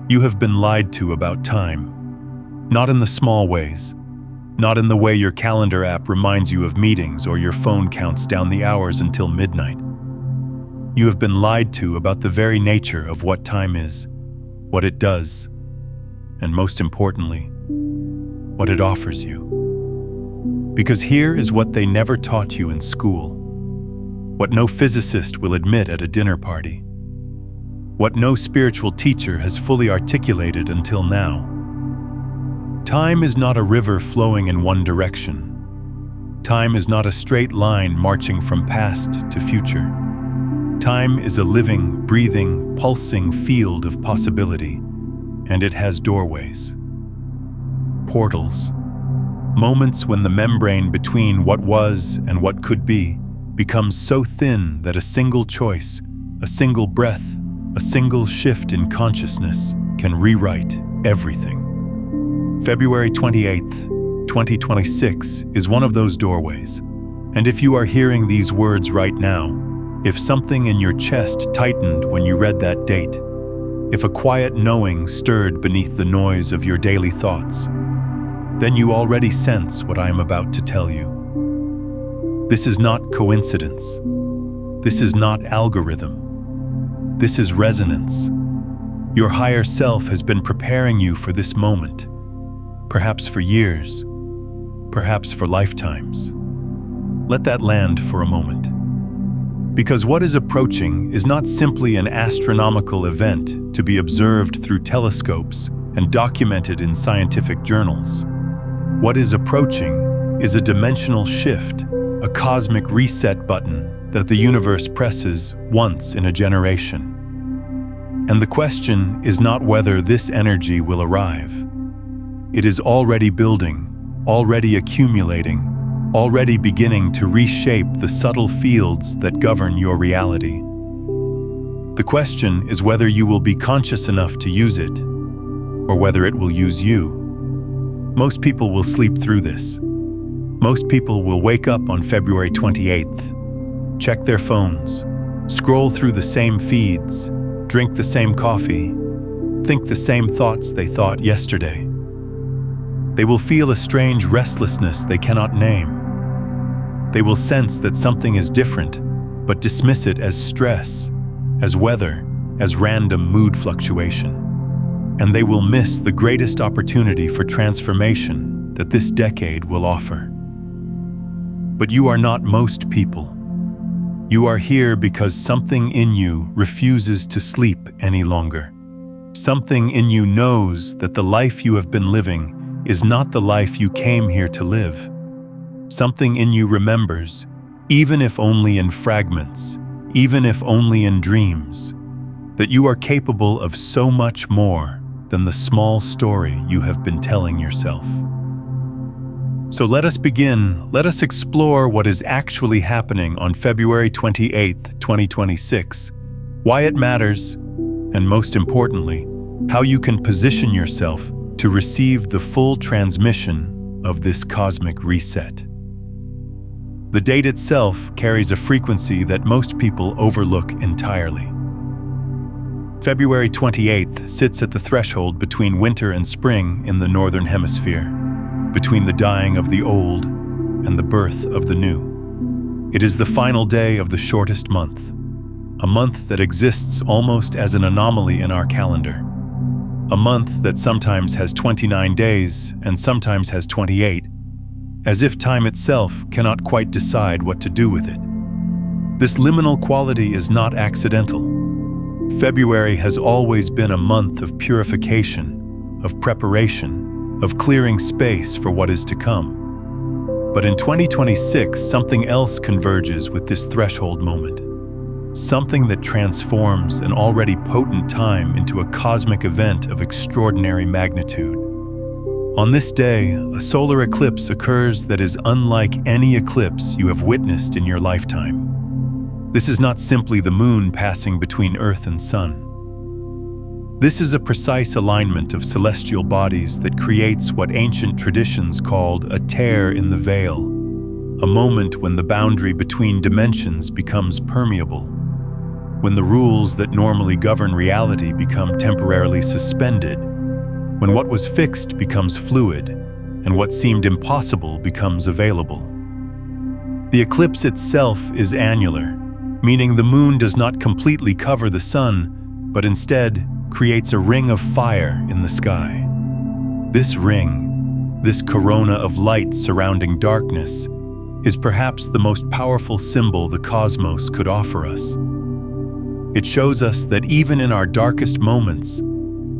You have been lied to about time. Not in the small ways. Not in the way your calendar app reminds you of meetings or your phone counts down the hours until midnight. You have been lied to about the very nature of what time is, what it does, and most importantly, what it offers you. Because here is what they never taught you in school, what no physicist will admit at a dinner party, what no spiritual teacher has fully articulated until now. Time is not a river flowing in one direction. Time is not a straight line marching from past to future. Time is a living, breathing, pulsing field of possibility, and it has doorways, portals, moments when the membrane between what was and what could be becomes so thin that a single choice, a single breath, a single shift in consciousness can rewrite everything. February 28th, 2026 is one of those doorways. And if you are hearing these words right now, if something in your chest tightened when you read that date, if a quiet knowing stirred beneath the noise of your daily thoughts, then you already sense what I am about to tell you. This is not coincidence. This is not algorithm. This is resonance. Your higher self has been preparing you for this moment, perhaps for years, perhaps for lifetimes. Let that land for a moment. Because what is approaching is not simply an astronomical event to be observed through telescopes and documented in scientific journals. What is approaching is a dimensional shift, a cosmic reset button that the universe presses once in a generation. And the question is not whether this energy will arrive. It is already building, already accumulating, already beginning to reshape the subtle fields that govern your reality. The question is whether you will be conscious enough to use it, or whether it will use you. Most people will sleep through this. Most people will wake up on February 28th, check their phones, scroll through the same feeds, drink the same coffee, think the same thoughts they thought yesterday. They will feel a strange restlessness they cannot name. They will sense that something is different, but dismiss it as stress, as weather, as random mood fluctuation. And they will miss the greatest opportunity for transformation that this decade will offer. But you are not most people. You are here because something in you refuses to sleep any longer. Something in you knows that the life you have been living is not the life you came here to live. Something in you remembers, even if only in fragments, even if only in dreams, that you are capable of so much more than the small story you have been telling yourself. So let us begin. Let us explore what is actually happening on February 28th, 2026, why it matters, and most importantly, how you can position yourself to receive the full transmission of this cosmic reset. The date itself carries a frequency that most people overlook entirely. February 28th sits at the threshold between winter and spring in the Northern Hemisphere, between the dying of the old and the birth of the new. It is the final day of the shortest month, a month that exists almost as an anomaly in our calendar. A month that sometimes has 29 days and sometimes has 28, as if time itself cannot quite decide what to do with it. This liminal quality is not accidental. February has always been a month of purification, of preparation, of clearing space for what is to come. But in 2026, something else converges with this threshold moment. Something that transforms an already potent time into a cosmic event of extraordinary magnitude. On this day, a solar eclipse occurs that is unlike any eclipse you have witnessed in your lifetime. This is not simply the moon passing between Earth and Sun. This is a precise alignment of celestial bodies that creates what ancient traditions called a tear in the veil, a moment when the boundary between dimensions becomes permeable. when the rules that normally govern reality become temporarily suspended, when what was fixed becomes fluid, and what seemed impossible becomes available. The eclipse itself is annular, meaning the moon does not completely cover the sun, but instead creates a ring of fire in the sky. This ring, this corona of light surrounding darkness, is perhaps the most powerful symbol the cosmos could offer us. It shows us that even in our darkest moments,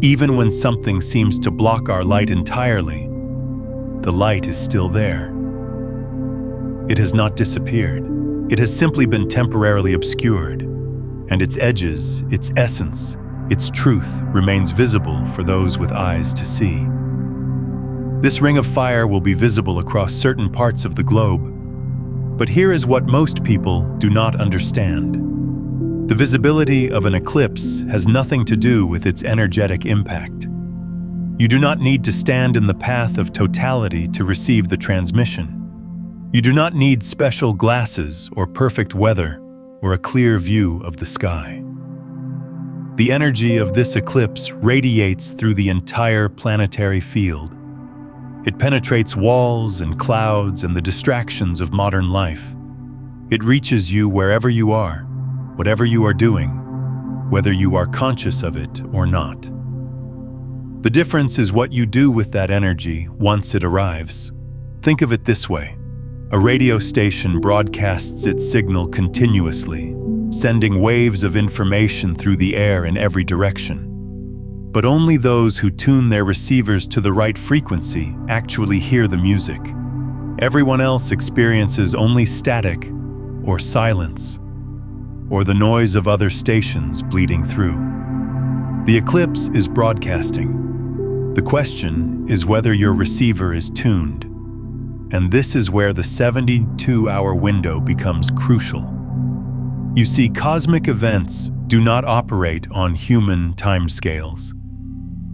even when something seems to block our light entirely, the light is still there. It has not disappeared. It has simply been temporarily obscured, and its edges, its essence, its truth remains visible for those with eyes to see. This ring of fire will be visible across certain parts of the globe, but here is what most people do not understand. The visibility of an eclipse has nothing to do with its energetic impact. You do not need to stand in the path of totality to receive the transmission. You do not need special glasses or perfect weather or a clear view of the sky. The energy of this eclipse radiates through the entire planetary field. It penetrates walls and clouds and the distractions of modern life. It reaches you wherever you are, whatever you are doing, whether you are conscious of it or not. The difference is what you do with that energy once it arrives. Think of it this way. A radio station broadcasts its signal continuously, sending waves of information through the air in every direction. But only those who tune their receivers to the right frequency actually hear the music. Everyone else experiences only static or silence, or the noise of other stations bleeding through. The eclipse is broadcasting. The question is whether your receiver is tuned. And this is where the 72-hour window becomes crucial. You see, cosmic events do not operate on human timescales.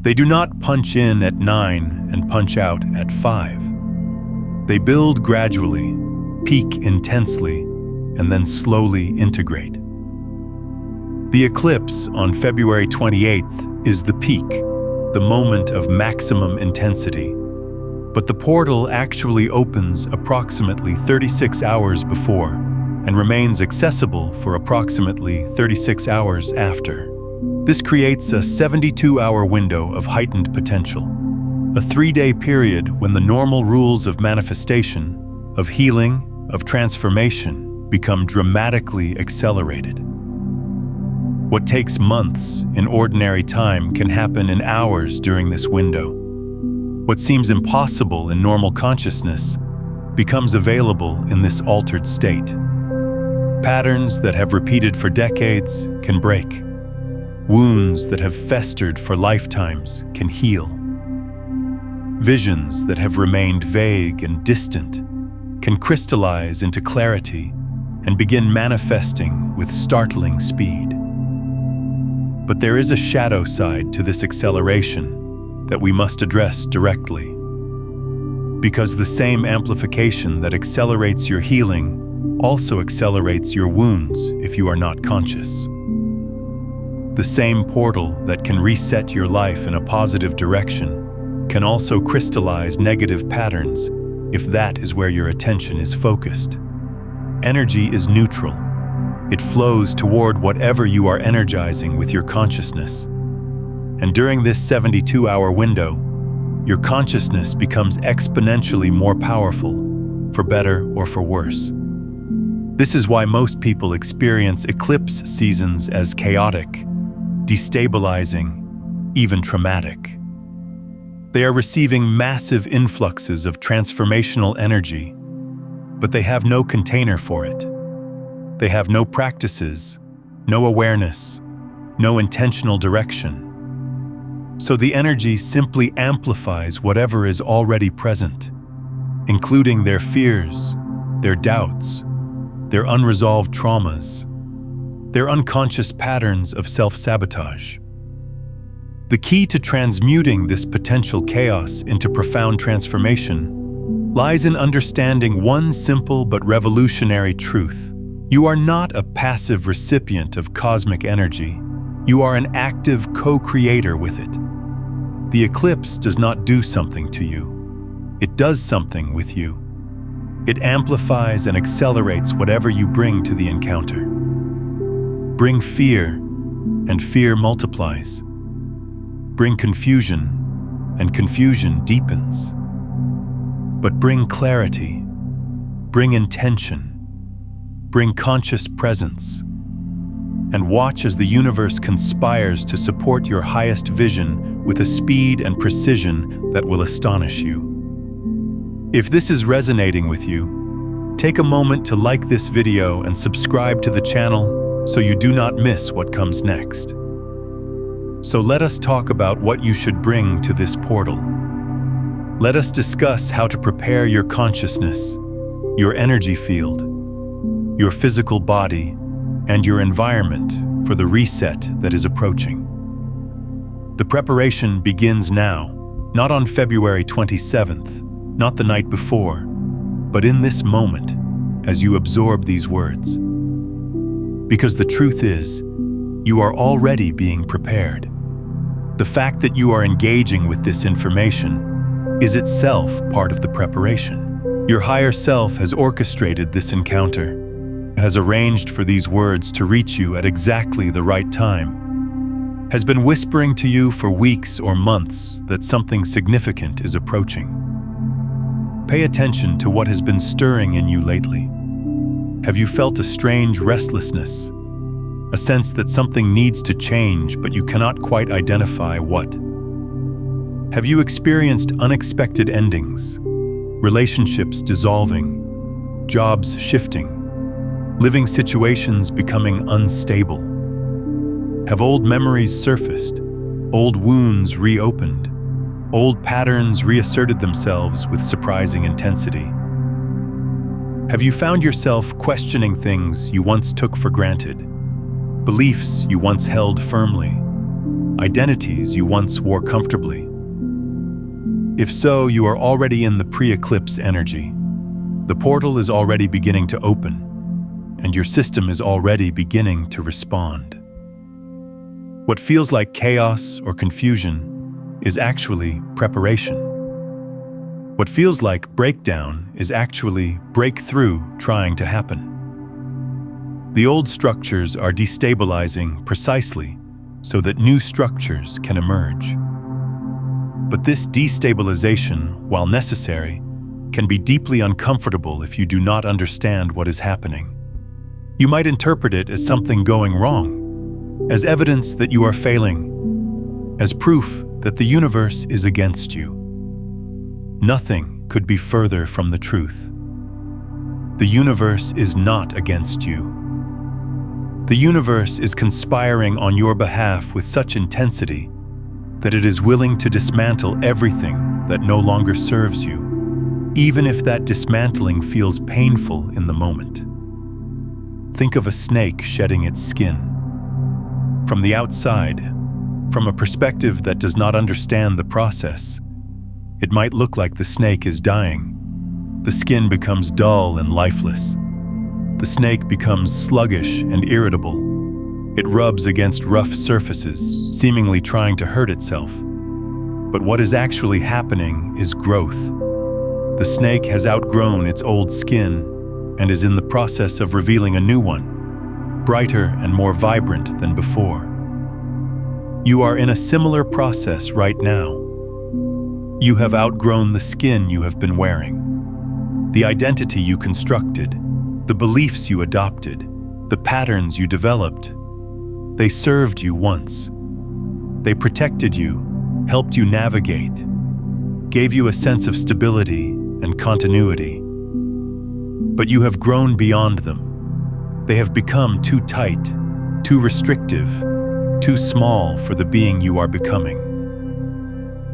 They do not punch in at 9 and punch out at 5. They build gradually, peak intensely, and then slowly integrate. The eclipse on February 28th is the peak, the moment of maximum intensity. But the portal actually opens approximately 36 hours before and remains accessible for approximately 36 hours after. This creates a 72-hour window of heightened potential, a 3-day period when the normal rules of manifestation, of healing, of transformation become dramatically accelerated. What takes months in ordinary time can happen in hours during this window. What seems impossible in normal consciousness becomes available in this altered state. Patterns that have repeated for decades can break. Wounds that have festered for lifetimes can heal. Visions that have remained vague and distant can crystallize into clarity and begin manifesting with startling speed. But there is a shadow side to this acceleration that we must address directly. Because the same amplification that accelerates your healing also accelerates your wounds if you are not conscious. The same portal that can reset your life in a positive direction can also crystallize negative patterns if that is where your attention is focused. Energy is neutral. It flows toward whatever you are energizing with your consciousness. And during this 72-hour window, your consciousness becomes exponentially more powerful, for better or for worse. This is why most people experience eclipse seasons as chaotic, destabilizing, even traumatic. They are receiving massive influxes of transformational energy, but they have no container for it. They have no practices, no awareness, no intentional direction. So the energy simply amplifies whatever is already present, including their fears, their doubts, their unresolved traumas, their unconscious patterns of self-sabotage. The key to transmuting this potential chaos into profound transformation lies in understanding one simple but revolutionary truth. You are not a passive recipient of cosmic energy. You are an active co-creator with it. The eclipse does not do something to you. It does something with you. It amplifies and accelerates whatever you bring to the encounter. Bring fear, and fear multiplies. Bring confusion, and confusion deepens. But bring clarity, bring intention, bring conscious presence, and watch as the universe conspires to support your highest vision with a speed and precision that will astonish you. If this is resonating with you, take a moment to like this video and subscribe to the channel so you do not miss what comes next. So let us talk about what you should bring to this portal. Let us discuss how to prepare your consciousness, your energy field, your physical body, and your environment for the reset that is approaching. The preparation begins now, not on February 27th, not the night before, but in this moment as you absorb these words. Because the truth is, you are already being prepared. The fact that you are engaging with this information is itself part of the preparation. Your higher self has orchestrated this encounter, has arranged for these words to reach you at exactly the right time, has been whispering to you for weeks or months that something significant is approaching. Pay attention to what has been stirring in you lately. Have you felt a strange restlessness? A sense that something needs to change, but you cannot quite identify what? Have you experienced unexpected endings, relationships dissolving, jobs shifting, living situations becoming unstable? Have old memories surfaced, old wounds reopened, old patterns reasserted themselves with surprising intensity? Have you found yourself questioning things you once took for granted, beliefs you once held firmly, identities you once wore comfortably? If so, you are already in the pre-eclipse energy. The portal is already beginning to open, and your system is already beginning to respond. What feels like chaos or confusion is actually preparation. What feels like breakdown is actually breakthrough trying to happen. The old structures are destabilizing precisely so that new structures can emerge. But this destabilization, while necessary, can be deeply uncomfortable if you do not understand what is happening. You might interpret it as something going wrong, as evidence that you are failing, as proof that the universe is against you. Nothing could be further from the truth. The universe is not against you. The universe is conspiring on your behalf with such intensity that it is willing to dismantle everything that no longer serves you, even if that dismantling feels painful in the moment. Think of a snake shedding its skin. From the outside, from a perspective that does not understand the process, it might look like the snake is dying. The skin becomes dull and lifeless. The snake becomes sluggish and irritable. It rubs against rough surfaces, seemingly trying to hurt itself. But what is actually happening is growth. The snake has outgrown its old skin and is in the process of revealing a new one, brighter and more vibrant than before. You are in a similar process right now. You have outgrown the skin you have been wearing, the identity you constructed, the beliefs you adopted, the patterns you developed. They served you once. They protected you, helped you navigate, gave you a sense of stability and continuity. But you have grown beyond them. They have become too tight, too restrictive, too small for the being you are becoming.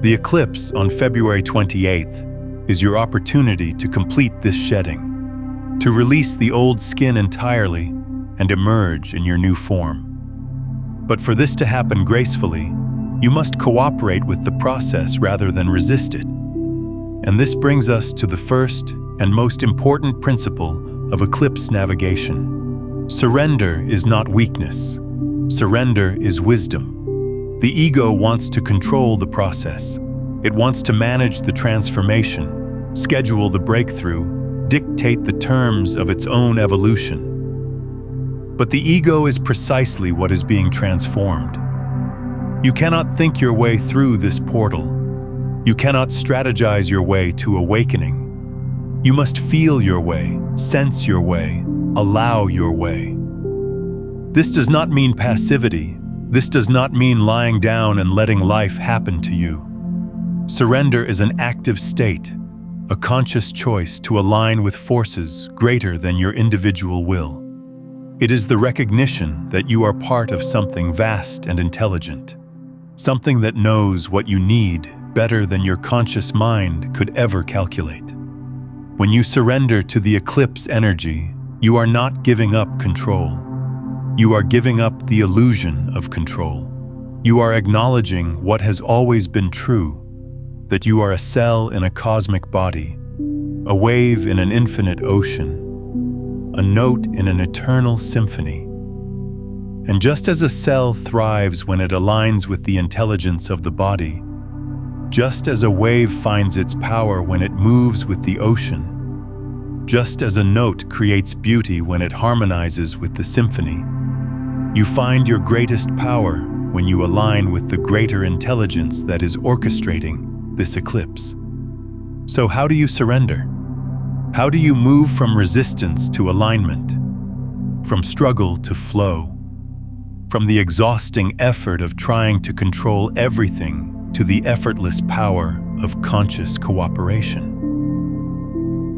The eclipse on February 28th is your opportunity to complete this shedding, to release the old skin entirely and emerge in your new form. But for this to happen gracefully, you must cooperate with the process rather than resist it. And this brings us to the first and most important principle of eclipse navigation. Surrender is not weakness. Surrender is wisdom. The ego wants to control the process. It wants to manage the transformation, schedule the breakthrough, dictate the terms of its own evolution. But the ego is precisely what is being transformed. You cannot think your way through this portal. You cannot strategize your way to awakening. You must feel your way, sense your way, allow your way. This does not mean passivity. This does not mean lying down and letting life happen to you. Surrender is an active state, a conscious choice to align with forces greater than your individual will. It is the recognition that you are part of something vast and intelligent, something that knows what you need better than your conscious mind could ever calculate. When you surrender to the eclipse energy, you are not giving up control. You are giving up the illusion of control. You are acknowledging what has always been true, that you are a cell in a cosmic body, a wave in an infinite ocean, a note in an eternal symphony. And just as a cell thrives when it aligns with the intelligence of the body, just as a wave finds its power when it moves with the ocean, just as a note creates beauty when it harmonizes with the symphony, you find your greatest power when you align with the greater intelligence that is orchestrating this eclipse. So how do you surrender? How do you move from resistance to alignment, from struggle to flow, from the exhausting effort of trying to control everything to the effortless power of conscious cooperation?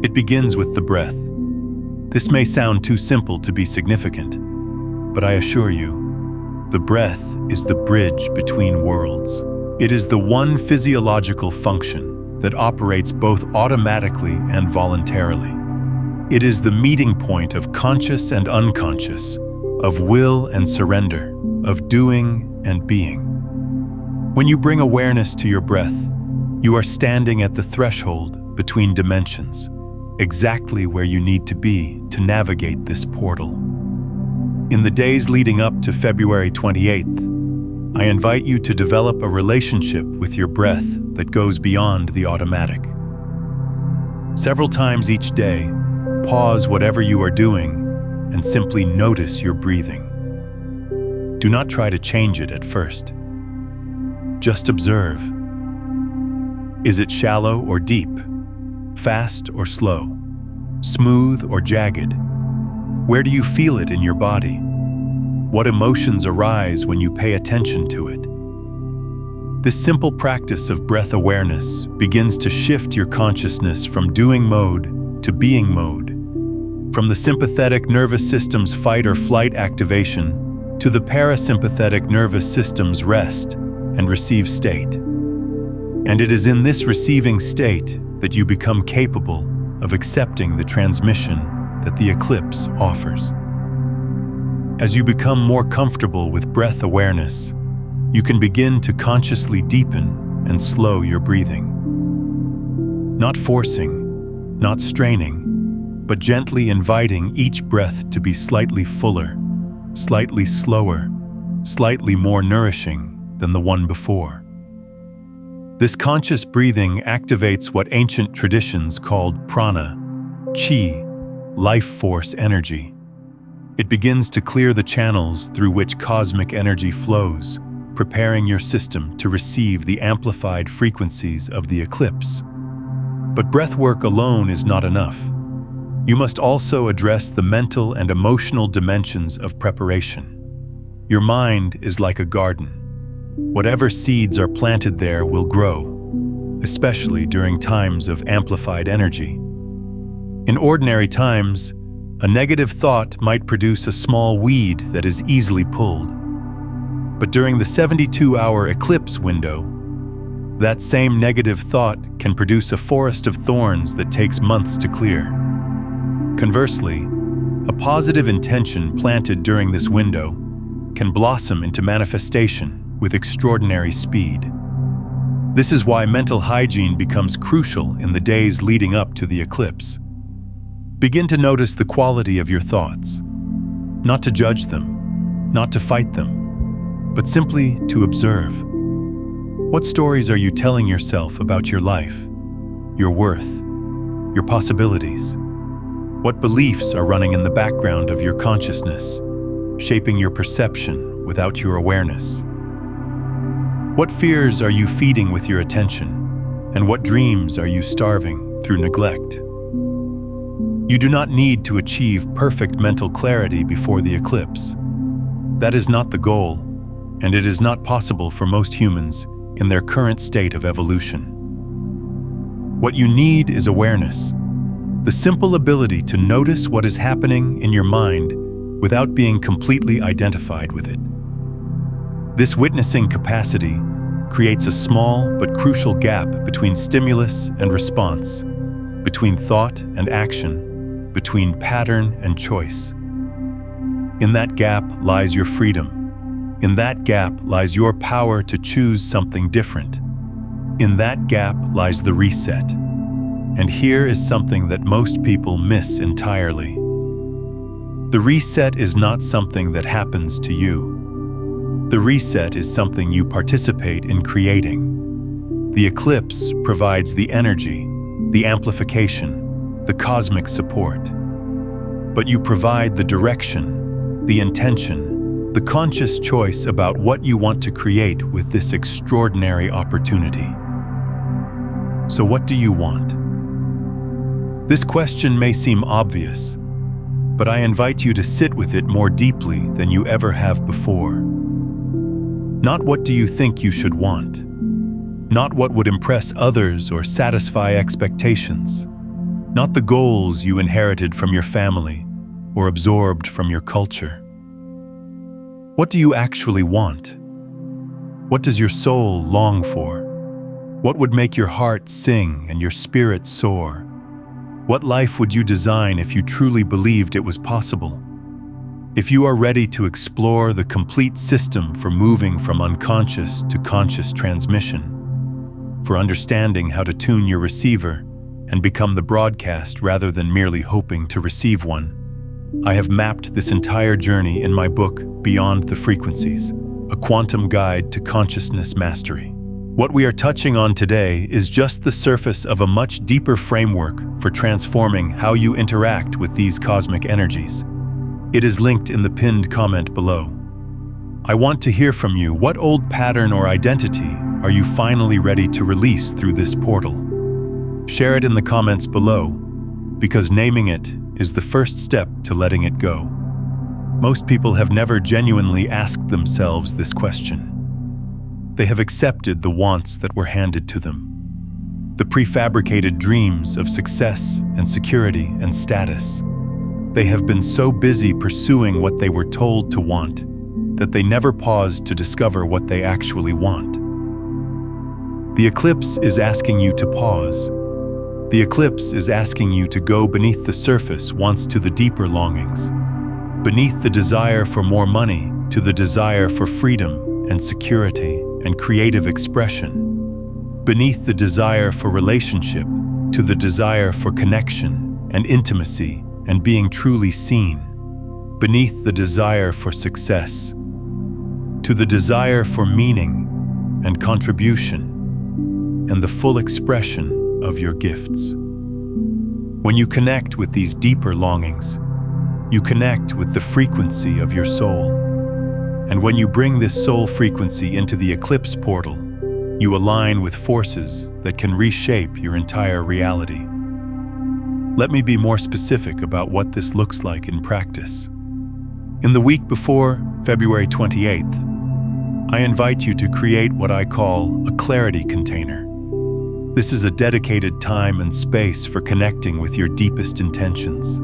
It begins with the breath. This may sound too simple to be significant, but I assure you, the breath is the bridge between worlds. It is the one physiological function that operates both automatically and voluntarily. It is the meeting point of conscious and unconscious, of will and surrender, of doing and being. When you bring awareness to your breath, you are standing at the threshold between dimensions, exactly where you need to be to navigate this portal. In the days leading up to February 28th, I invite you to develop a relationship with your breath that goes beyond the automatic. Several times each day, pause whatever you are doing and simply notice your breathing. Do not try to change it at first. Just observe. Is it shallow or deep? Fast or slow? Smooth or jagged? Where do you feel it in your body? What emotions arise when you pay attention to it? This simple practice of breath awareness begins to shift your consciousness from doing mode to being mode, from the sympathetic nervous system's fight or flight activation to the parasympathetic nervous system's rest and receive state. And it is in this receiving state that you become capable of accepting the transmission that the eclipse offers. As you become more comfortable with breath awareness, you can begin to consciously deepen and slow your breathing. Not forcing, not straining, but gently inviting each breath to be slightly fuller, slightly slower, slightly more nourishing than the one before. This conscious breathing activates what ancient traditions called prana, chi, life force energy. It begins to clear the channels through which cosmic energy flows, preparing your system to receive the amplified frequencies of the eclipse. But breathwork alone is not enough. You must also address the mental and emotional dimensions of preparation. Your mind is like a garden. Whatever seeds are planted there will grow, especially during times of amplified energy. In ordinary times, a negative thought might produce a small weed that is easily pulled. But during the 72-hour eclipse window, that same negative thought can produce a forest of thorns that takes months to clear. Conversely, a positive intention planted during this window can blossom into manifestation with extraordinary speed. This is why mental hygiene becomes crucial in the days leading up to the eclipse. Begin to notice the quality of your thoughts. Not to judge them, not to fight them, but simply to observe. What stories are you telling yourself about your life, your worth, your possibilities? What beliefs are running in the background of your consciousness, shaping your perception without your awareness? What fears are you feeding with your attention, and what dreams are you starving through neglect? You do not need to achieve perfect mental clarity before the eclipse. That is not the goal, and it is not possible for most humans in their current state of evolution. What you need is awareness, the simple ability to notice what is happening in your mind without being completely identified with it. This witnessing capacity creates a small but crucial gap between stimulus and response, between thought and action, between pattern and choice. In that gap lies your freedom. In that gap lies your power to choose something different. In that gap lies the reset. And here is something that most people miss entirely. The reset is not something that happens to you. The reset is something you participate in creating. The eclipse provides the energy, the amplification, the cosmic support. But you provide the direction, the intention, the conscious choice about what you want to create with this extraordinary opportunity. So what do you want? This question may seem obvious, but I invite you to sit with it more deeply than you ever have before. Not what do you think you should want, not what would impress others or satisfy expectations, not the goals you inherited from your family or absorbed from your culture. What do you actually want? What does your soul long for? What would make your heart sing and your spirit soar? What life would you design if you truly believed it was possible? If you are ready to explore the complete system for moving from unconscious to conscious transmission, for understanding how to tune your receiver and become the broadcast rather than merely hoping to receive one, I have mapped this entire journey in my book, Beyond the Frequencies, a quantum guide to consciousness mastery. What we are touching on today is just the surface of a much deeper framework for transforming how you interact with these cosmic energies. It is linked in the pinned comment below. I want to hear from you. What old pattern or identity are you finally ready to release through this portal? Share it in the comments below, because naming it is the first step to letting it go. Most people have never genuinely asked themselves this question. They have accepted the wants that were handed to them, the prefabricated dreams of success and security and status. They have been so busy pursuing what they were told to want that they never paused to discover what they actually want. The eclipse is asking you to pause. The eclipse is asking you to go beneath the surface once to the deeper longings, beneath the desire for more money to the desire for freedom and security and creative expression, beneath the desire for relationship to the desire for connection and intimacy and being truly seen, beneath the desire for success to the desire for meaning and contribution and the full expression of your gifts. When you connect with these deeper longings, you connect with the frequency of your soul. And when you bring this soul frequency into the eclipse portal, you align with forces that can reshape your entire reality. Let me be more specific about what this looks like in practice. In the week before February 28th, I invite you to create what I call a clarity container. This is a dedicated time and space for connecting with your deepest intentions.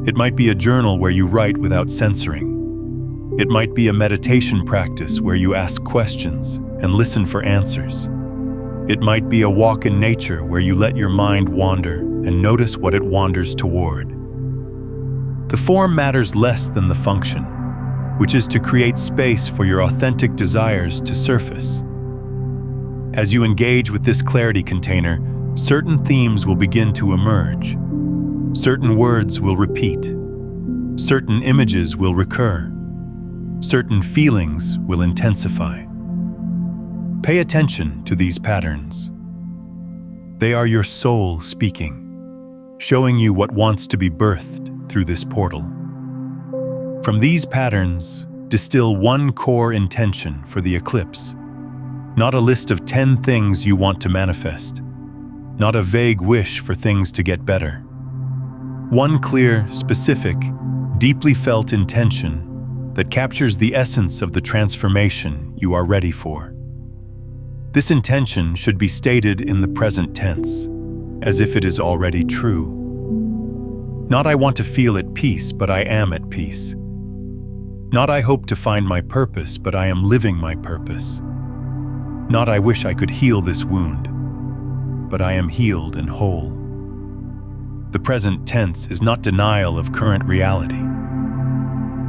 It might be a journal where you write without censoring. It might be a meditation practice where you ask questions and listen for answers. It might be a walk in nature where you let your mind wander and notice what it wanders toward. The form matters less than the function, which is to create space for your authentic desires to surface. As you engage with this clarity container, certain themes will begin to emerge. Certain words will repeat. Certain images will recur. Certain feelings will intensify. Pay attention to these patterns. They are your soul speaking, showing you what wants to be birthed through this portal. From these patterns, distill one core intention for the eclipse. Not a list of 10 things you want to manifest. Not a vague wish for things to get better. One clear, specific, deeply felt intention that captures the essence of the transformation you are ready for. This intention should be stated in the present tense, as if it is already true. Not I want to feel at peace, but I am at peace. Not I hope to find my purpose, but I am living my purpose. Not I wish I could heal this wound, but I am healed and whole. The present tense is not denial of current reality.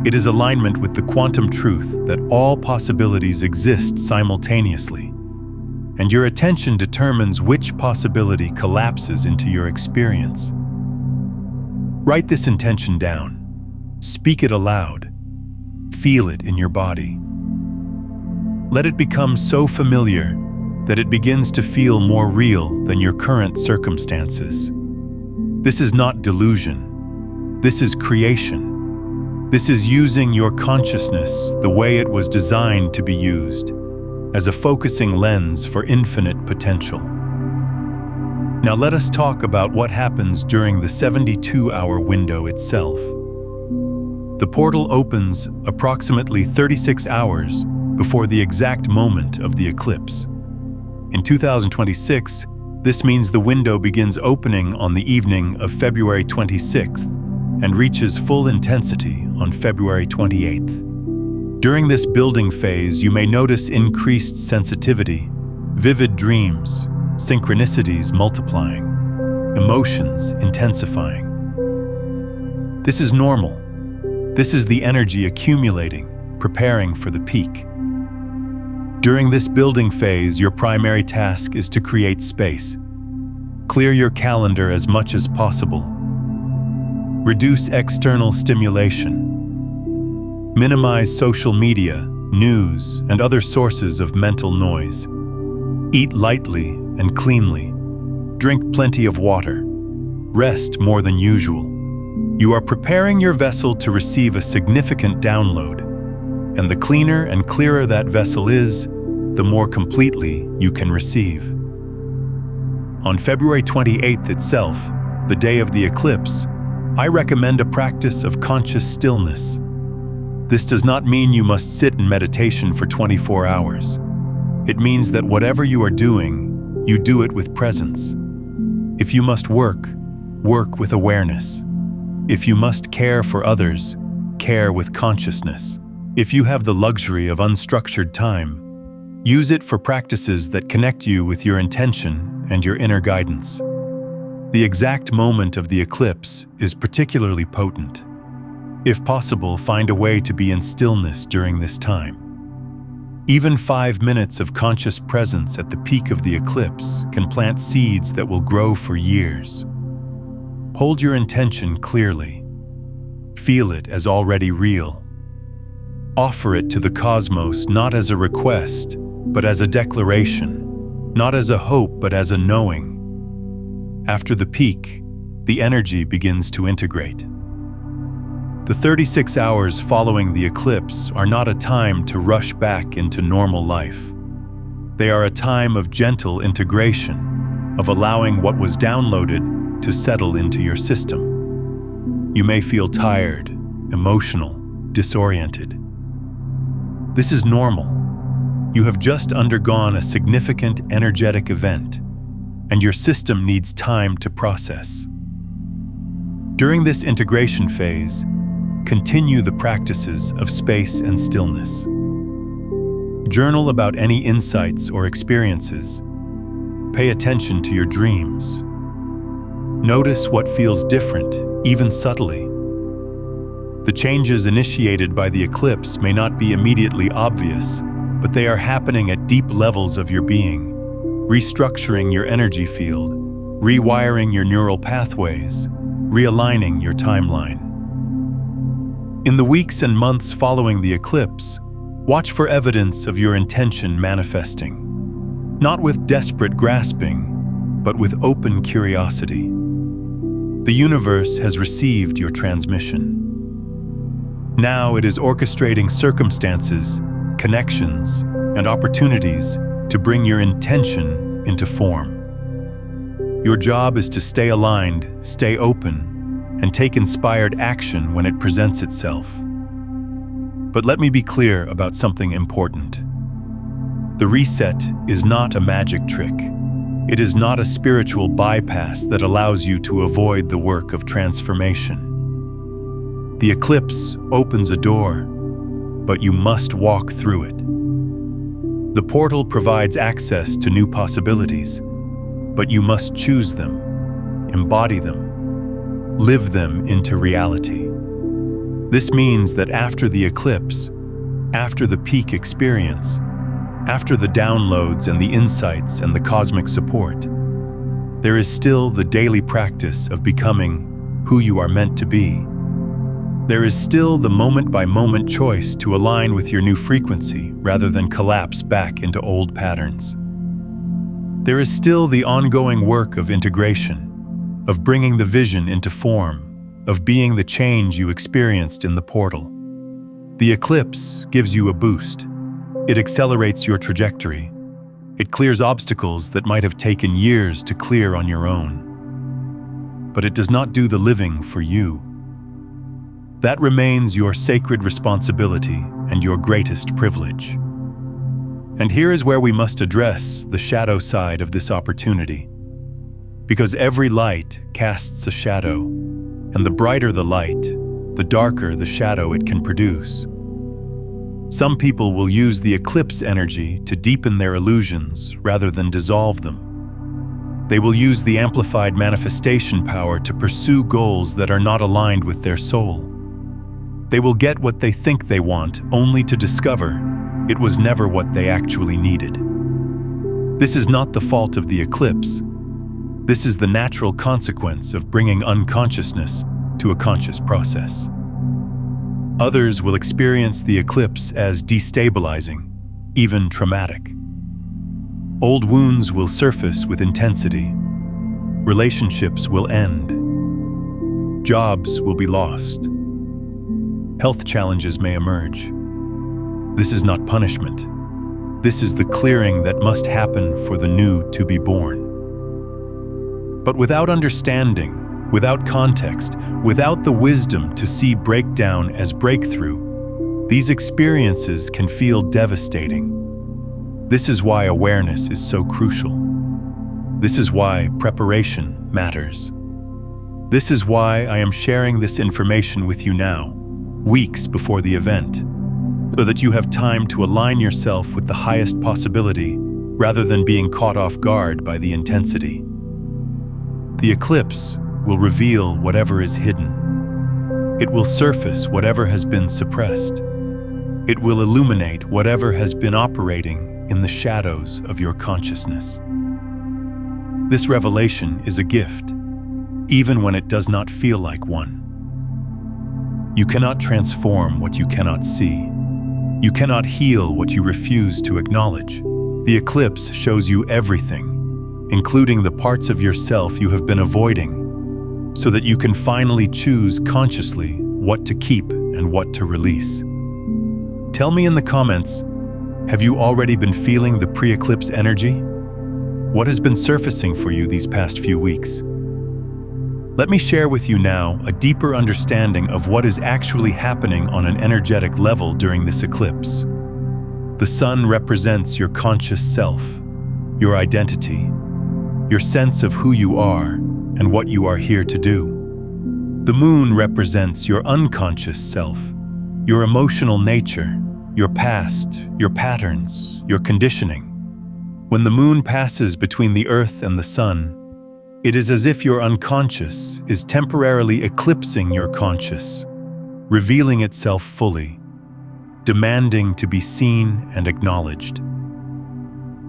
It is alignment with the quantum truth that all possibilities exist simultaneously, and your attention determines which possibility collapses into your experience. Write this intention down. Speak it aloud. Feel it in your body. Let it become so familiar that it begins to feel more real than your current circumstances. This is not delusion. This is creation. This is using your consciousness the way it was designed to be used, as a focusing lens for infinite potential. Now let us talk about what happens during the 72-hour window itself. The portal opens approximately 36 hours before the exact moment of the eclipse. In 2026, this means the window begins opening on the evening of February 26th and reaches full intensity on February 28th. During this building phase, you may notice increased sensitivity, vivid dreams, synchronicities multiplying, emotions intensifying. This is normal. This is the energy accumulating, preparing for the peak. During this building phase, your primary task is to create space. Clear your calendar as much as possible. Reduce external stimulation. Minimize social media, news, and other sources of mental noise. Eat lightly and cleanly. Drink plenty of water. Rest more than usual. You are preparing your vessel to receive a significant download, and the cleaner and clearer that vessel is, the more completely you can receive. On February 28th itself, the day of the eclipse, I recommend a practice of conscious stillness. This does not mean you must sit in meditation for 24 hours. It means that whatever you are doing, you do it with presence. If you must work, work with awareness. If you must care for others, care with consciousness. If you have the luxury of unstructured time, use it for practices that connect you with your intention and your inner guidance. The exact moment of the eclipse is particularly potent. If possible, find a way to be in stillness during this time. Even 5 minutes of conscious presence at the peak of the eclipse can plant seeds that will grow for years. Hold your intention clearly. Feel it as already real. Offer it to the cosmos not as a request, but as a declaration, not as a hope, but as a knowing. After the peak, the energy begins to integrate. The 36 hours following the eclipse are not a time to rush back into normal life. They are a time of gentle integration, of allowing what was downloaded to settle into your system. You may feel tired, emotional, disoriented. This is normal. You have just undergone a significant energetic event, and your system needs time to process. During this integration phase, continue the practices of space and stillness. Journal about any insights or experiences. Pay attention to your dreams. Notice what feels different, even subtly. The changes initiated by the eclipse may not be immediately obvious, but they are happening at deep levels of your being, restructuring your energy field, rewiring your neural pathways, realigning your timeline. In the weeks and months following the eclipse, watch for evidence of your intention manifesting, not with desperate grasping, but with open curiosity. The universe has received your transmission. Now it is orchestrating circumstances, connections, and opportunities to bring your intention into form. Your job is to stay aligned, stay open, and take inspired action when it presents itself. But let me be clear about something important. The reset is not a magic trick. It is not a spiritual bypass that allows you to avoid the work of transformation. The eclipse opens a door, but you must walk through it. The portal provides access to new possibilities, but you must choose them, embody them, live them into reality. This means that after the eclipse, after the peak experience, after the downloads and the insights and the cosmic support, there is still the daily practice of becoming who you are meant to be. There is still the moment-by-moment choice to align with your new frequency rather than collapse back into old patterns. There is still the ongoing work of integration, of bringing the vision into form, of being the change you experienced in the portal. The eclipse gives you a boost. It accelerates your trajectory. It clears obstacles that might have taken years to clear on your own. But it does not do the living for you. That remains your sacred responsibility and your greatest privilege. And here is where we must address the shadow side of this opportunity. Because every light casts a shadow, and the brighter the light, the darker the shadow it can produce. Some people will use the eclipse energy to deepen their illusions rather than dissolve them. They will use the amplified manifestation power to pursue goals that are not aligned with their soul. They will get what they think they want, only to discover it was never what they actually needed. This is not the fault of the eclipse. This is the natural consequence of bringing unconsciousness to a conscious process. Others will experience the eclipse as destabilizing, even traumatic. Old wounds will surface with intensity. Relationships will end. Jobs will be lost. Health challenges may emerge. This is not punishment. This is the clearing that must happen for the new to be born. But without understanding, without context, without the wisdom to see breakdown as breakthrough, these experiences can feel devastating. This is why awareness is so crucial. This is why preparation matters. This is why I am sharing this information with you now, weeks before the event, so that you have time to align yourself with the highest possibility rather than being caught off guard by the intensity. The eclipse will reveal whatever is hidden. It will surface whatever has been suppressed. It will illuminate whatever has been operating in the shadows of your consciousness. This revelation is a gift, even when it does not feel like one. You cannot transform what you cannot see. You cannot heal what you refuse to acknowledge. The eclipse shows you everything, including the parts of yourself you have been avoiding, so that you can finally choose consciously what to keep and what to release. Tell me in the comments, have you already been feeling the pre-eclipse energy? What has been surfacing for you these past few weeks? Let me share with you now a deeper understanding of what is actually happening on an energetic level during this eclipse. The sun represents your conscious self, your identity, your sense of who you are and what you are here to do. The moon represents your unconscious self, your emotional nature, your past, your patterns, your conditioning. When the moon passes between the earth and the sun, it is as if your unconscious is temporarily eclipsing your conscious, revealing itself fully, demanding to be seen and acknowledged.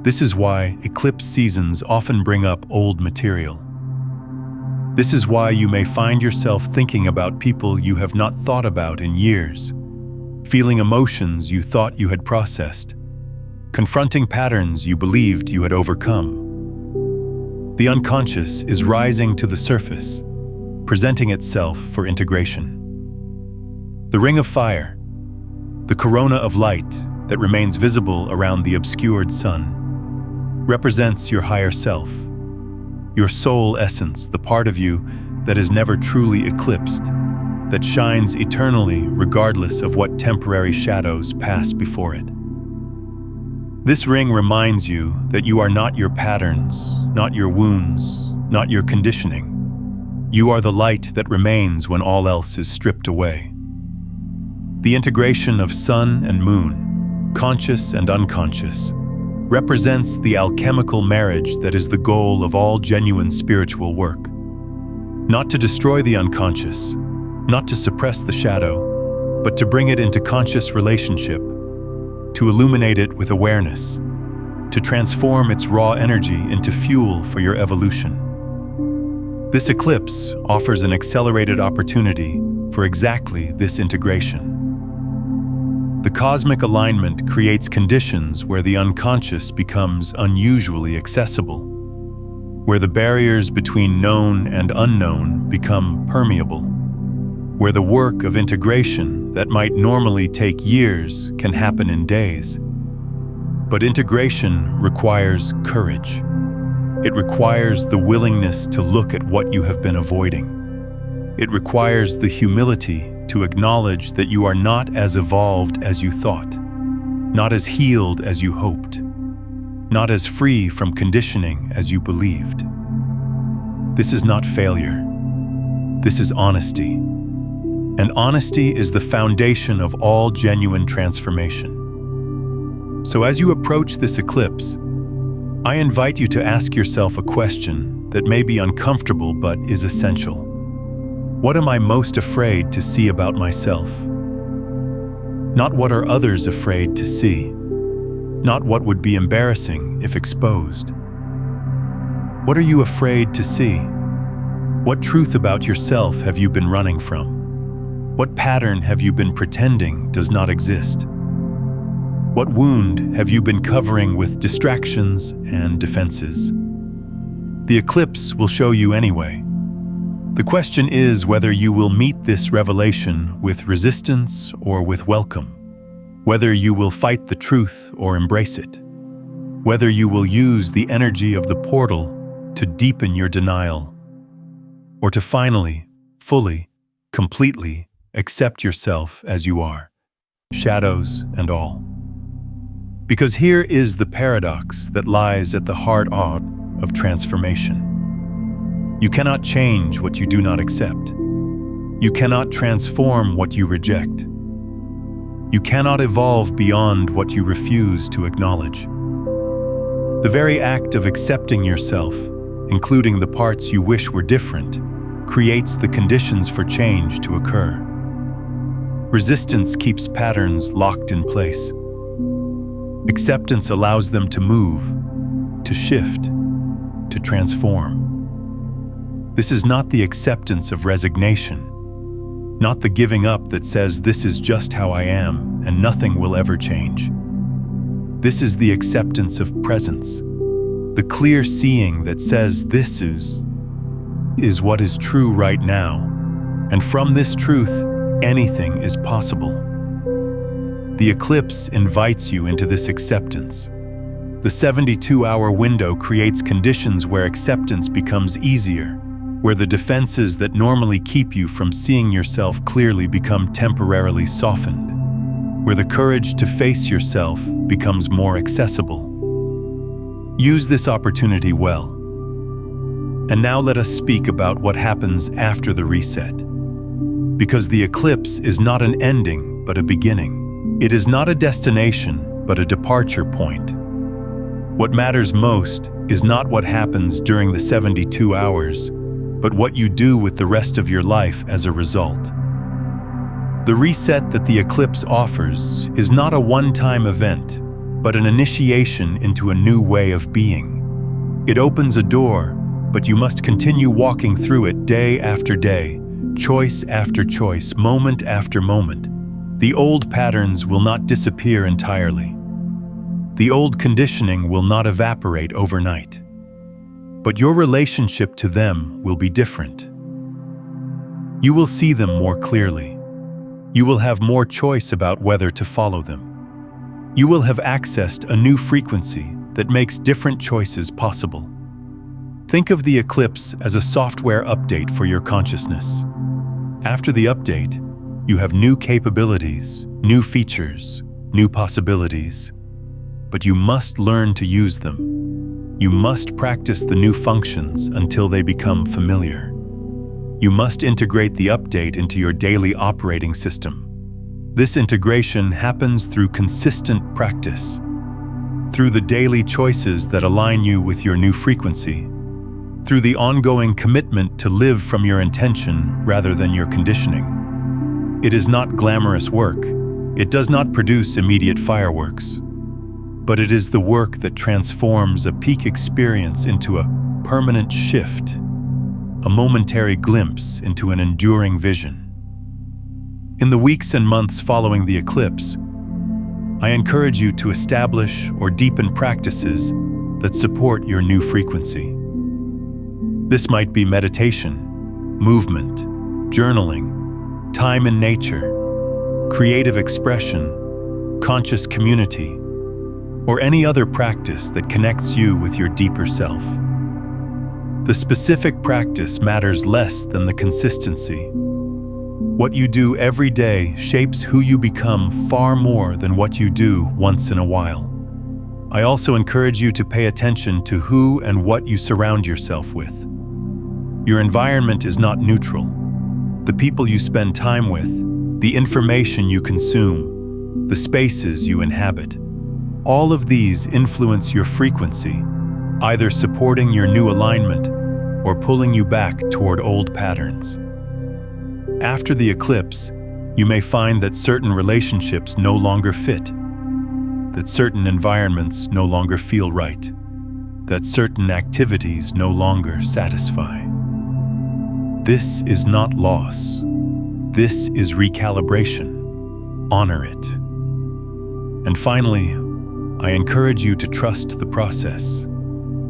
This is why eclipse seasons often bring up old material. This is why you may find yourself thinking about people you have not thought about in years, feeling emotions you thought you had processed, confronting patterns you believed you had overcome. The unconscious is rising to the surface, presenting itself for integration. The ring of fire, the corona of light that remains visible around the obscured sun, represents your higher self, your soul essence, the part of you that is never truly eclipsed, that shines eternally regardless of what temporary shadows pass before it. This ring reminds you that you are not your patterns, not your wounds, not your conditioning. You are the light that remains when all else is stripped away. The integration of sun and moon, conscious and unconscious, represents the alchemical marriage that is the goal of all genuine spiritual work. Not to destroy the unconscious, not to suppress the shadow, but to bring it into conscious relationship, to illuminate it with awareness, to transform its raw energy into fuel for your evolution. This eclipse offers an accelerated opportunity for exactly this integration. The cosmic alignment creates conditions where the unconscious becomes unusually accessible, where the barriers between known and unknown become permeable, where the work of integration that might normally take years can happen in days. But integration requires courage. It requires the willingness to look at what you have been avoiding. It requires the humility to acknowledge that you are not as evolved as you thought, not as healed as you hoped, not as free from conditioning as you believed. This is not failure. This is honesty. And honesty is the foundation of all genuine transformation. So as you approach this eclipse, I invite you to ask yourself a question that may be uncomfortable but is essential. What am I most afraid to see about myself? Not what are others afraid to see, not what would be embarrassing if exposed. What are you afraid to see? What truth about yourself have you been running from? What pattern have you been pretending does not exist? What wound have you been covering with distractions and defenses? The eclipse will show you anyway. The question is whether you will meet this revelation with resistance or with welcome, whether you will fight the truth or embrace it, whether you will use the energy of the portal to deepen your denial, or to finally, fully, completely accept yourself as you are, shadows and all. Because here is the paradox that lies at the heart of transformation. You cannot change what you do not accept. You cannot transform what you reject. You cannot evolve beyond what you refuse to acknowledge. The very act of accepting yourself, including the parts you wish were different, creates the conditions for change to occur. Resistance keeps patterns locked in place. Acceptance allows them to move, to shift, to transform. This is not the acceptance of resignation, not the giving up that says this is just how I am and nothing will ever change. This is the acceptance of presence, the clear seeing that says this is what is true right now, and from this truth, anything is possible. The eclipse invites you into this acceptance. The 72-hour window creates conditions where acceptance becomes easier, where the defenses that normally keep you from seeing yourself clearly become temporarily softened, where the courage to face yourself becomes more accessible. Use this opportunity well. And now let us speak about what happens after the reset. Because the eclipse is not an ending, but a beginning. It is not a destination, but a departure point. What matters most is not what happens during the 72 hours, but what you do with the rest of your life as a result. The reset that the eclipse offers is not a one-time event, but an initiation into a new way of being. It opens a door, but you must continue walking through it day after day, choice after choice, moment after moment. The old patterns will not disappear entirely. The old conditioning will not evaporate overnight. But your relationship to them will be different. You will see them more clearly. You will have more choice about whether to follow them. You will have accessed a new frequency that makes different choices possible. Think of the Eclipse as a software update for your consciousness. After the update, you have new capabilities, new features, new possibilities. But you must learn to use them. You must practice the new functions until they become familiar. You must integrate the update into your daily operating system. This integration happens through consistent practice, through the daily choices that align you with your new frequency, through the ongoing commitment to live from your intention rather than your conditioning. It is not glamorous work. It does not produce immediate fireworks. But it is the work that transforms a peak experience into a permanent shift, a momentary glimpse into an enduring vision. In the weeks and months following the eclipse, I encourage you to establish or deepen practices that support your new frequency. This might be meditation, movement, journaling, time in nature, creative expression, conscious community, or any other practice that connects you with your deeper self. The specific practice matters less than the consistency. What you do every day shapes who you become far more than what you do once in a while. I also encourage you to pay attention to who and what you surround yourself with. Your environment is not neutral. The people you spend time with, the information you consume, the spaces you inhabit, all of these influence your frequency, either supporting your new alignment or pulling you back toward old patterns. After the eclipse, you may find that certain relationships no longer fit, that certain environments no longer feel right, that certain activities no longer satisfy. This is not loss. This is recalibration. Honor it. And finally, I encourage you to trust the process,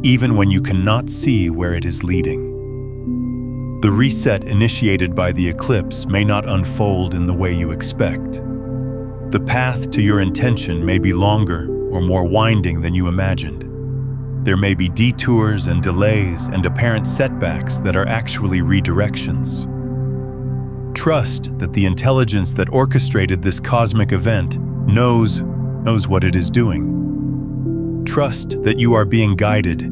even when you cannot see where it is leading. The reset initiated by the eclipse may not unfold in the way you expect. The path to your intention may be longer or more winding than you imagined. There may be detours and delays and apparent setbacks that are actually redirections. Trust that the intelligence that orchestrated this cosmic event knows what it is doing. Trust that you are being guided,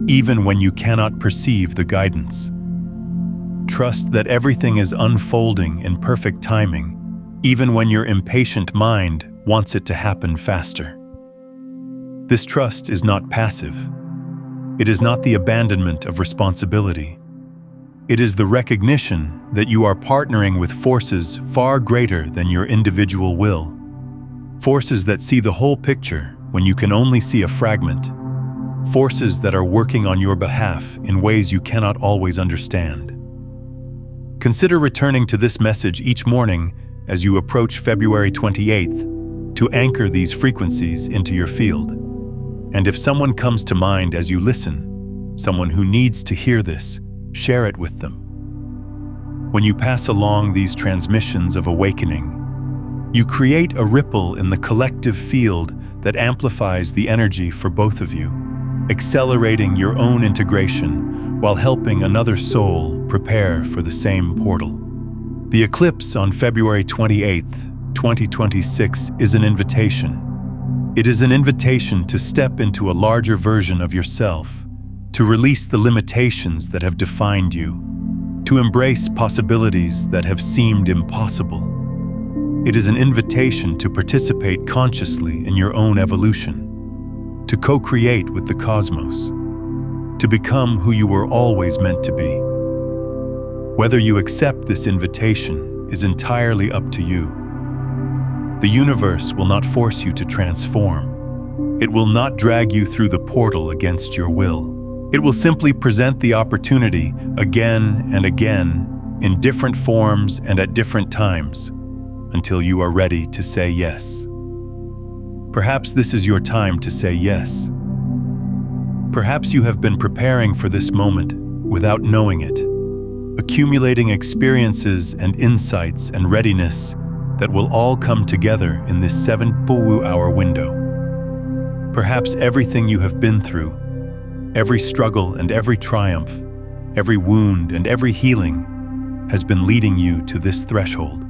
even when you cannot perceive the guidance. Trust that everything is unfolding in perfect timing, even when your impatient mind wants it to happen faster. This trust is not passive. It is not the abandonment of responsibility. It is the recognition that you are partnering with forces far greater than your individual will. Forces that see the whole picture when you can only see a fragment. Forces that are working on your behalf in ways you cannot always understand. Consider returning to this message each morning as you approach February 28th to anchor these frequencies into your field. And if someone comes to mind as you listen, someone who needs to hear this, share it with them. When you pass along these transmissions of awakening, you create a ripple in the collective field that amplifies the energy for both of you, accelerating your own integration while helping another soul prepare for the same portal. The eclipse on February 28th, 2026 is an invitation. It is an invitation to step into a larger version of yourself, to release the limitations that have defined you, to embrace possibilities that have seemed impossible. It is an invitation to participate consciously in your own evolution, to co-create with the cosmos, to become who you were always meant to be. Whether you accept this invitation is entirely up to you. The universe will not force you to transform. It will not drag you through the portal against your will. It will simply present the opportunity again and again in different forms and at different times until you are ready to say yes. Perhaps this is your time to say yes. Perhaps you have been preparing for this moment without knowing it, accumulating experiences and insights and readiness that will all come together in this 7-hour window. Perhaps everything you have been through, every struggle and every triumph, every wound and every healing has been leading you to this threshold.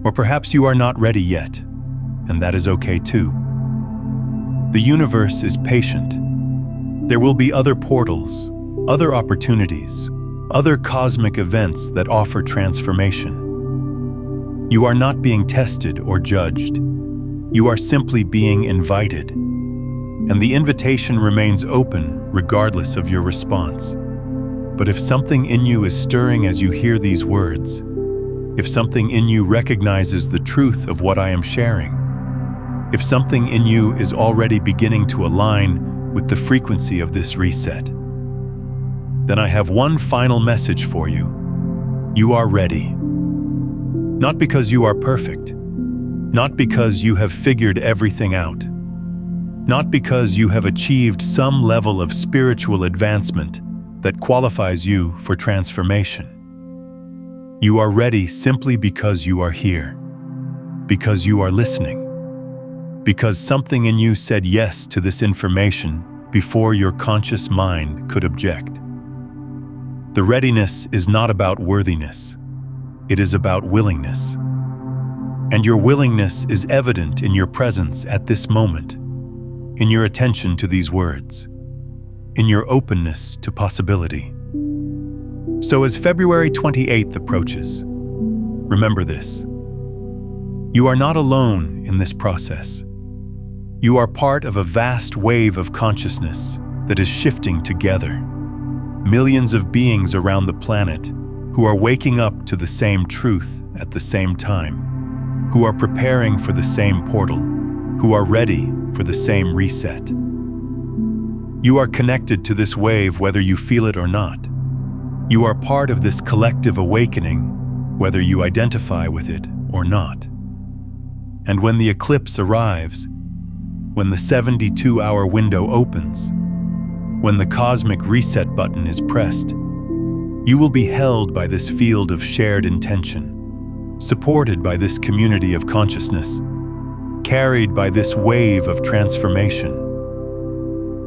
Or perhaps you are not ready yet, and that is okay too. The universe is patient. There will be other portals, other opportunities, other cosmic events that offer transformation. You are not being tested or judged. You are simply being invited. And the invitation remains open regardless of your response. But if something in you is stirring as you hear these words, if something in you recognizes the truth of what I am sharing, if something in you is already beginning to align with the frequency of this reset, then I have one final message for you. You are ready. Not because you are perfect, not because you have figured everything out, not because you have achieved some level of spiritual advancement that qualifies you for transformation. You are ready simply because you are here, because you are listening, because something in you said yes to this information before your conscious mind could object. The readiness is not about worthiness. It is about willingness. And your willingness is evident in your presence at this moment, in your attention to these words, in your openness to possibility. So as February 28th approaches, remember this. You are not alone in this process. You are part of a vast wave of consciousness that is shifting together. Millions of beings around the planet who are waking up to the same truth at the same time, who are preparing for the same portal, who are ready for the same reset. You are connected to this wave whether you feel it or not. You are part of this collective awakening whether you identify with it or not. And when the eclipse arrives, when the 72-hour window opens, when the cosmic reset button is pressed, you will be held by this field of shared intention, supported by this community of consciousness, carried by this wave of transformation.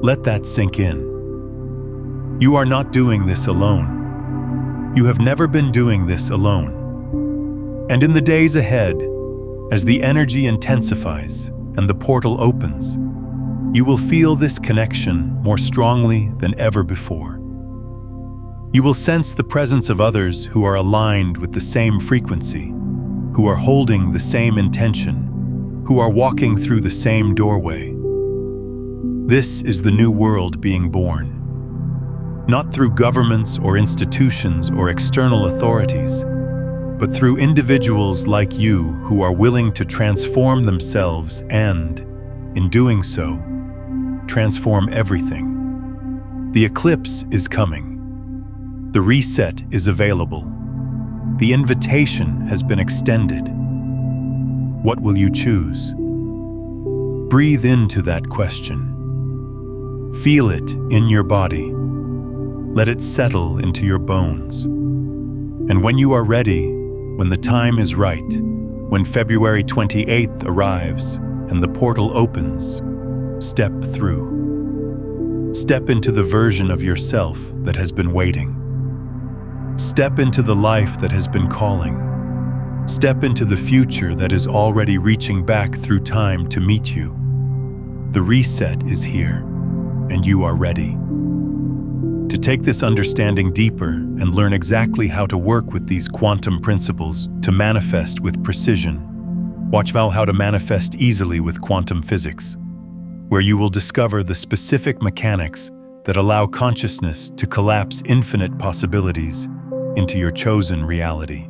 Let that sink in. You are not doing this alone. You have never been doing this alone. And in the days ahead, as the energy intensifies and the portal opens, you will feel this connection more strongly than ever before. You will sense the presence of others who are aligned with the same frequency, who are holding the same intention, who are walking through the same doorway. This is the new world being born. Not through governments or institutions or external authorities, but through individuals like you who are willing to transform themselves and, in doing so, transform everything. The eclipse is coming. The reset is available. The invitation has been extended. What will you choose? Breathe into that question. Feel it in your body. Let it settle into your bones. And when you are ready, when the time is right, when February 28th arrives and the portal opens, step through. Step into the version of yourself that has been waiting. Step into the life that has been calling. Step into the future that is already reaching back through time to meet you. The reset is here, and you are ready. To take this understanding deeper and learn exactly how to work with these quantum principles to manifest with precision, watch How to Manifest Easily with Quantum Physics, where you will discover the specific mechanics that allow consciousness to collapse infinite possibilities into your chosen reality.